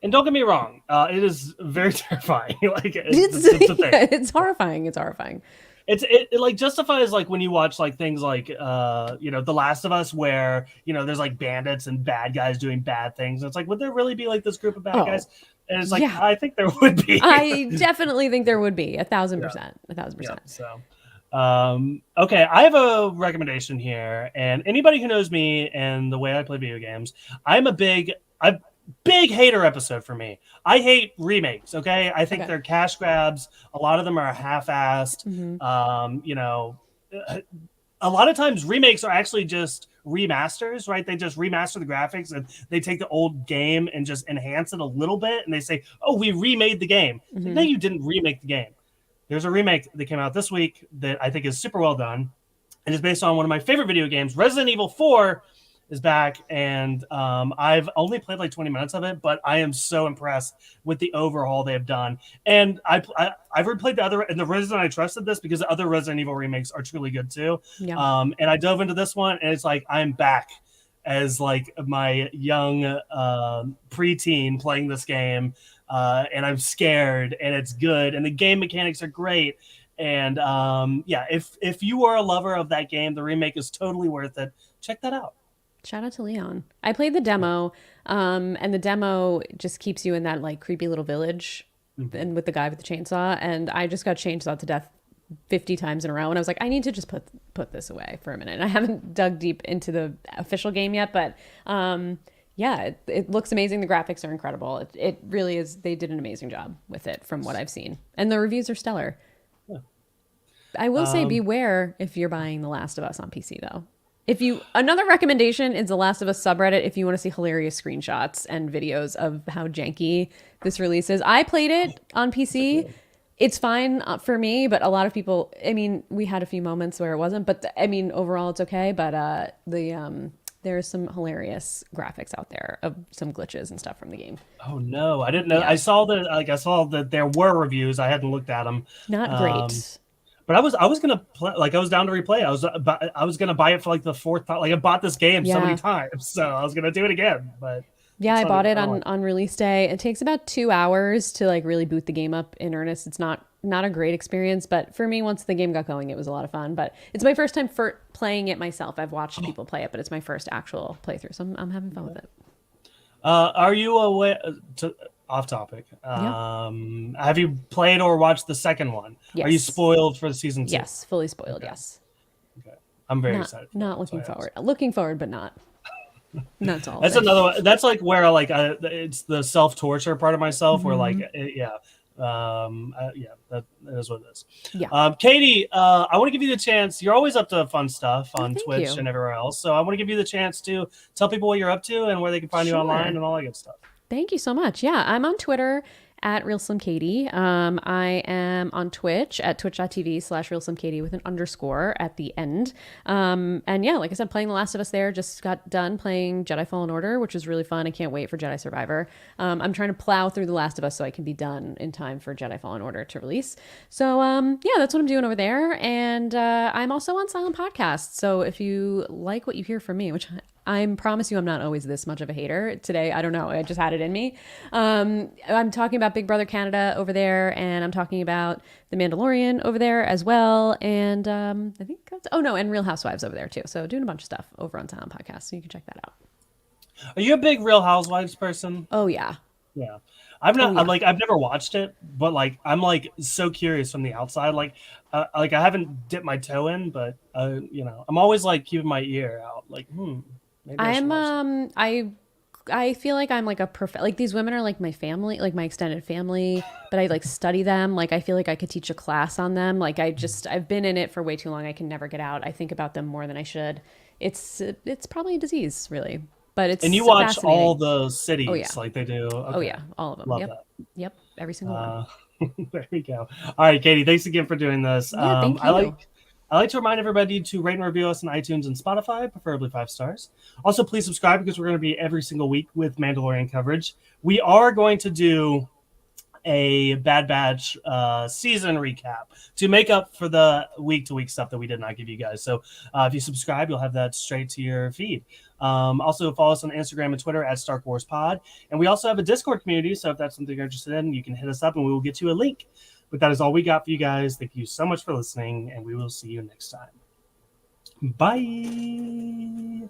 And don't get me wrong, it is very terrifying. Like it's a thing. It's horrifying. It's horrifying. it like justifies like when you watch like things like The Last of Us, where there's like bandits and bad guys doing bad things. It's like, would there really be like this group of bad guys? And it's like, yeah. I think there would be. I definitely think there would be 1,000%. 1,000%. Yeah, so okay, I have a recommendation here, and anybody who knows me and the way I play video games, I'm a big hater episode for me. I hate remakes. Okay, I think they're cash grabs. A lot of them are half-assed. A lot of times remakes are actually just remasters, right? They just remaster the graphics and they take the old game and just enhance it a little bit, and they say, "Oh, we remade the game." Like, no, you didn't remake the game. There's a remake that came out this week that I think is super well done, and it's based on one of my favorite video games. Resident Evil 4 is back, and I've only played like 20 minutes of it, but I am so impressed with the overhaul they have done. And I've replayed the other, and the reason I trusted this because the other Resident Evil remakes are truly good too. Yeah. And I dove into this one, and it's like I'm back as like my young preteen playing this game. And I'm scared, and it's good, and the game mechanics are great. And if you are a lover of that game, the remake is totally worth it. Check that out. Shout out to Leon. I played the demo, and the demo just keeps you in that like creepy little village, and with the guy with the chainsaw. And I just got chainsawed to death 50 times in a row, and I was like, I need to just put this away for a minute. And I haven't dug deep into the official game yet, but yeah, it looks amazing. The graphics are incredible. It really is. They did an amazing job with it from what I've seen. And the reviews are stellar. Yeah. I will say beware if you're buying The Last of Us on PC, though. Another recommendation is The Last of Us subreddit if you want to see hilarious screenshots and videos of how janky this release is. I played it on PC. It's fine for me, but a lot of people, I mean, we had a few moments where it wasn't, but I mean, overall it's okay. But there's some hilarious graphics out there of some glitches and stuff from the game. Oh no, I didn't know. Yeah. I saw that there were reviews. I hadn't looked at them. Not great. But I was gonna play. Like I was down to replay. I was gonna buy it for like the fourth time. Like I bought this game so many times, so I was gonna do it again. But yeah, I bought it on release day. It takes about 2 hours to like really boot the game up in earnest. It's not a great experience, but for me, once the game got going, it was a lot of fun. But it's my first time for playing it myself. I've watched people play it, but it's my first actual playthrough, so I'm having fun with it. Are you aware? Off topic. Have you played or watched the second one? Yes. Are you spoiled for the season 2? Yes, fully spoiled. Okay. Yes. Okay, I'm very excited. Not looking forward. Looking forward, but not. That's all. That's another one. That's like where it's the self torture part of myself where that is what it is. Yeah. Katie, I want to give you the chance. You're always up to fun stuff on Twitch and everywhere else, so I want to give you the chance to tell people what you're up to and where they can find you online and all that good stuff. Thank you so much. Yeah, I'm on Twitter at RealSlimKatie. I am on Twitch at twitch.tv/RealSlimKatie with an underscore at the end. And yeah, like I said, playing The Last of Us there. Just got done playing Jedi Fallen Order, which was really fun. I can't wait for Jedi Survivor. I'm trying to plow through The Last of Us so I can be done in time for Jedi Fallen Order to release. So yeah, that's what I'm doing over there. And I'm also on Silent Podcast. So if you like what you hear from me, which I promise you I'm not always this much of a hater. Today, I don't know. I just had it in me. I'm talking about Big Brother Canada over there, and I'm talking about The Mandalorian over there as well. And I think and Real Housewives over there too. So doing a bunch of stuff over on Silent Podcast, so you can check that out. Are you a big Real Housewives person? Oh yeah. Yeah. I've never watched it, but like I'm like so curious from the outside. Like I haven't dipped my toe in, but I'm always like keeping my ear out. Like I feel like I'm like like these women are like my family, like my extended family, but I like study them. Like I feel like I could teach a class on them. Like I've been in it for way too long. I can never get out. I think about them more than I should. It's probably a disease, really. But it's and you watch all the cities like they do. Okay. Oh yeah, all of them. Love that. Yep, every single one. There we go. All right, Katie, thanks again for doing this. Yeah, thank you. I like to remind everybody to rate and review us on iTunes and Spotify, preferably 5 stars. Also, please subscribe because we're going to be every single week with Mandalorian coverage. We are going to do a Bad Batch season recap to make up for the week-to-week stuff that we did not give you guys. So if you subscribe, you'll have that straight to your feed. Also, follow us on Instagram and Twitter at Star Wars Pod. And we also have a Discord community, so if that's something you're interested in, you can hit us up and we will get you a link. But that is all we got for you guys. Thank you so much for listening, and we will see you next time. Bye.